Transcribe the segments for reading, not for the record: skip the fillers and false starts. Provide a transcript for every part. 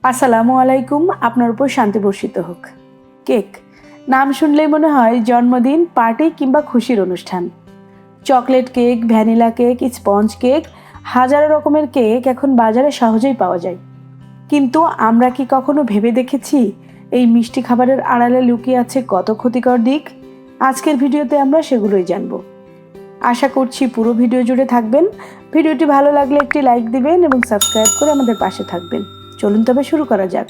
আসসালামু আলাইকুম। আপনার উপর শান্তি বর্ষিত হোক। কেক নাম শুনলেই মনে হয় জন্মদিন, পার্টি কিংবা খুশির অনুষ্ঠান। Chocolate cake, vanilla cake, sponge cake, হাজারো রকমের কেক এখন বাজারে সহজেই পাওয়া যায়। কিন্তু আমরা কি কখনো ভেবে দেখেছি এই মিষ্টি খাবারের আড়ালে লুকিয়ে আছে কত ক্ষতিকর দিক? আজকের ভিডিওতে আমরা সেগুলোই জানবো। আশা করছি পুরো ভিডিও জুড়ে থাকবেন। ভিডিওটি ভালো লাগলে একটি লাইক দিবেন এবং সাবস্ক্রাইব করে আমাদের পাশে থাকবেন। চলুন তবে শুরু করা যাক।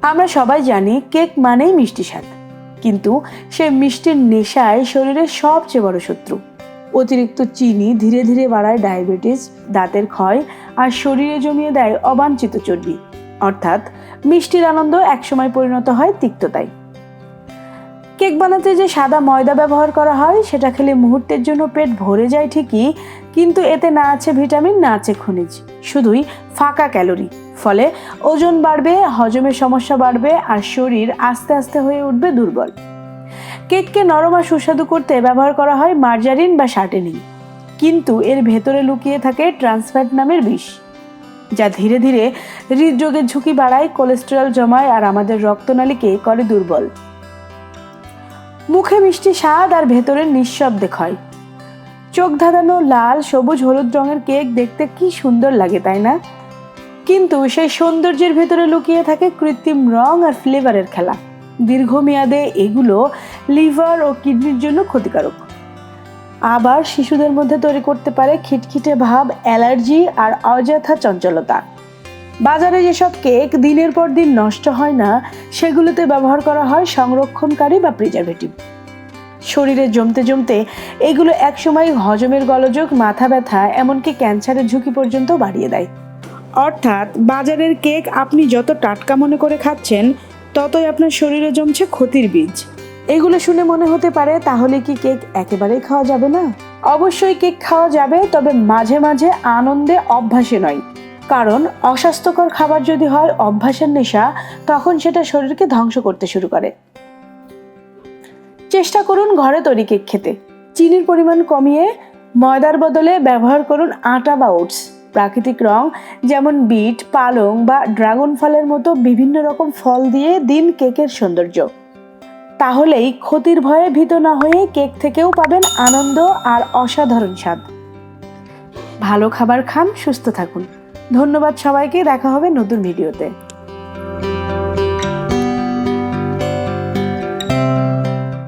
আমরা সবাই জানি কেক মানেই মিষ্টি স্বাদ, কিন্তু সে মিষ্টির নেশায় শরীরের সবচেয়ে বড় শত্রু। অতিরিক্ত চিনি ধীরে ধীরে বাড়ায় ডায়াবেটিস, দাঁতের ক্ষয় আর শরীরে জমিয়ে দেয় অবাঞ্ছিত চর্বি। অর্থাৎ মিষ্টির আনন্দ একসময় পরিণত হয় তিক্ততায়। কেক বানাতে যে সাদা ময়দা ব্যবহার করা হয় সেটা খেলে মুহূর্তের জন্য পেট ভরে যায় ঠিকই, কিন্তু এতে না আছে ভিটামিন, না আছে খনিজ, শুধুই ফাঁকা ক্যালোরি। ফলে ওজন বাড়বে, হজমের সমস্যা বাড়বে আর শরীর আস্তে আস্তে হয়ে উঠবে দুর্বল। কেককে নরম আর সুস্বাদু করতে ব্যবহার করা হয় মার্জারিন বা শার্টেনিং, কিন্তু এর ভেতরে লুকিয়ে থাকে ট্রান্সফ্যাট নামের বিষ, যা ধীরে ধীরে হৃদরোগের ঝুঁকি বাড়ায়, কোলেস্টেরল জমায় আর আমাদের রক্তনালীকে করে দুর্বল। মুখে মিষ্টি স্বাদ আর ভেতরের নিঃশব্দে ক্ষয়। চোখ ধাঁধানো লাল, সবুজ, হলুদ রঙের কেক দেখতে কি সুন্দর লাগে, তাই না? কিন্তু সেই সৌন্দর্যের ভেতরে লুকিয়ে থাকে কৃত্রিম রং আর ফ্লেভারের খেলা। দীর্ঘমেয়াদে এগুলো লিভার ও কিডনির জন্য ক্ষতিকারক। আবার শিশুদের মধ্যে তৈরি করতে পারে খিটখিটে ভাব, অ্যালার্জি আর অযথা চঞ্চলতা। বাজারে যেসব কেক দিনের পর দিন নষ্ট হয় না, সেগুলোতে ব্যবহার করা হয় সংরক্ষণকারী বা প্রিজারভেটিভ। শরীরে জমতে জমতে এগুলো একসময় হজমের গোলযোগ, মাথা ব্যথা, এমনকি ক্যান্সারের ঝুঁকি পর্যন্ত বাড়িয়ে দেয়। অর্থাৎ বাজারের কেক আপনি যত টাটকা মনে করে খাচ্ছেন, ততই আপনার শরীরে জমছে ক্ষতির বীজ। এগুলো শুনে মনে হতে পারে, তাহলে কি কেক একেবারেই খাওয়া যাবে না? অবশ্যই কেক খাওয়া যাবে, তবে মাঝে মাঝে আনন্দে, অভ্যাসে নয়। কারণ অস্বাস্থ্যকর খাবার যদি হয় অভ্যাসের নেশা, তখন সেটা শরীরকে ধ্বংস করতে শুরু করে। চেষ্টা করুন ঘরে তৈরি কেক খেতে। চিনির পরিমাণ কমিয়ে ময়দার বদলে ব্যবহার করুন আটা বা ওটস। প্রাকৃতিক রং যেমন বিট, পালং বা ড্রাগন ফলের মতো বিভিন্ন রকম ফল দিয়ে দিন কেকের সৌন্দর্য। তাহলেই ক্ষতির ভয়ে ভীত না হয়ে কেক থেকেও পাবেন আনন্দ আর অসাধারণ স্বাদ। ভালো খাবার খান, সুস্থ থাকুন। ধন্যবাদ সবাইকে। দেখা হবে নতুন ভিডিওতে।